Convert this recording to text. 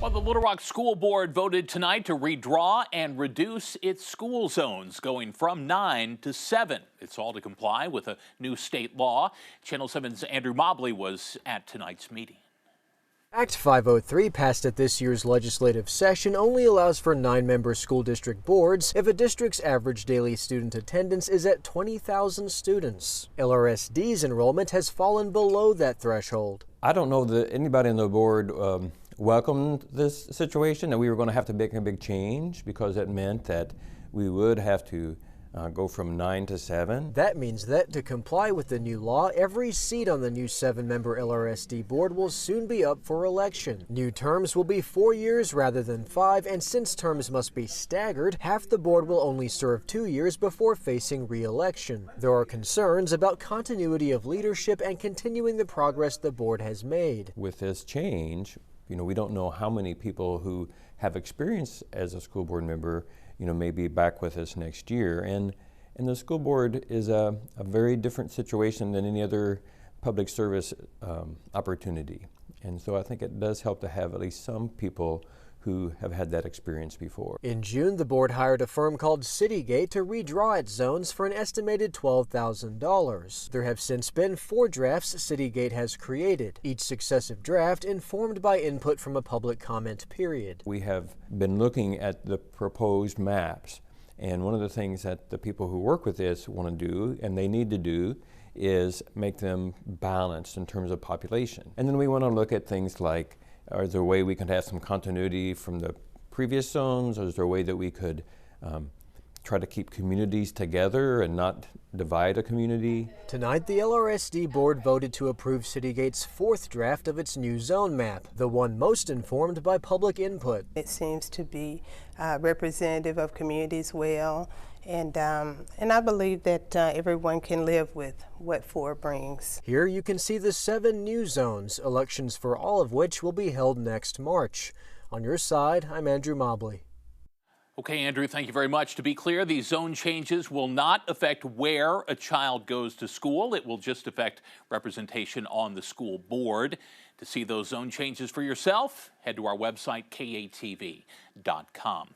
Well, the Little Rock School Board voted tonight to redraw and reduce its school zones, going from 9 to 7. It's all to comply with a new state law. Channel 7's Andrew Mobley was at tonight's meeting. Act 503, passed at this year's legislative session, only allows for 9-member school district boards if a district's average daily student attendance is at 20,000 students. LRSD's enrollment has fallen below that threshold. I don't know that anybody on the board welcomed this situation, that we were going to have to make a big change, because it meant that we would have to go from 9 to 7. That means that to comply with the new law, every seat on the new 7-member LRSD board will soon be up for election. New terms will be 4 years rather than 5, and since terms must be staggered, half the board will only serve 2 years before facing re-election. There are concerns about continuity of leadership and continuing the progress the board has made. With this change, we don't know how many people who have experience as a school board member may be back with us next year. And the school board is a very different situation than any other public service opportunity. And so I think it does help to have at least some people who have had that experience before. In June, the board hired a firm called Citygate to redraw its zones for an estimated $12,000. There have since been 4 drafts Citygate has created, each successive draft informed by input from a public comment period. We have been looking at the proposed maps, and one of the things that the people who work with this want to do, and they need to do, is make them balanced in terms of population. And then we want to look at things like, is there a way we can have some continuity from the previous zones, or is there a way that we could try to keep communities together and not divide a community? Tonight, the LRSD board voted to approve Citygate's 4th draft of its new zone map, the one most informed by public input. It seems to be representative of communities well, and I believe that everyone can live with what 4 brings. Here you can see the 7 new zones, elections for all of which will be held next March. On your side, I'm Andrew Mobley. Okay, Andrew, thank you very much. To be clear, these zone changes will not affect where a child goes to school. It will just affect representation on the school board. To see those zone changes for yourself, head to our website, katv.com.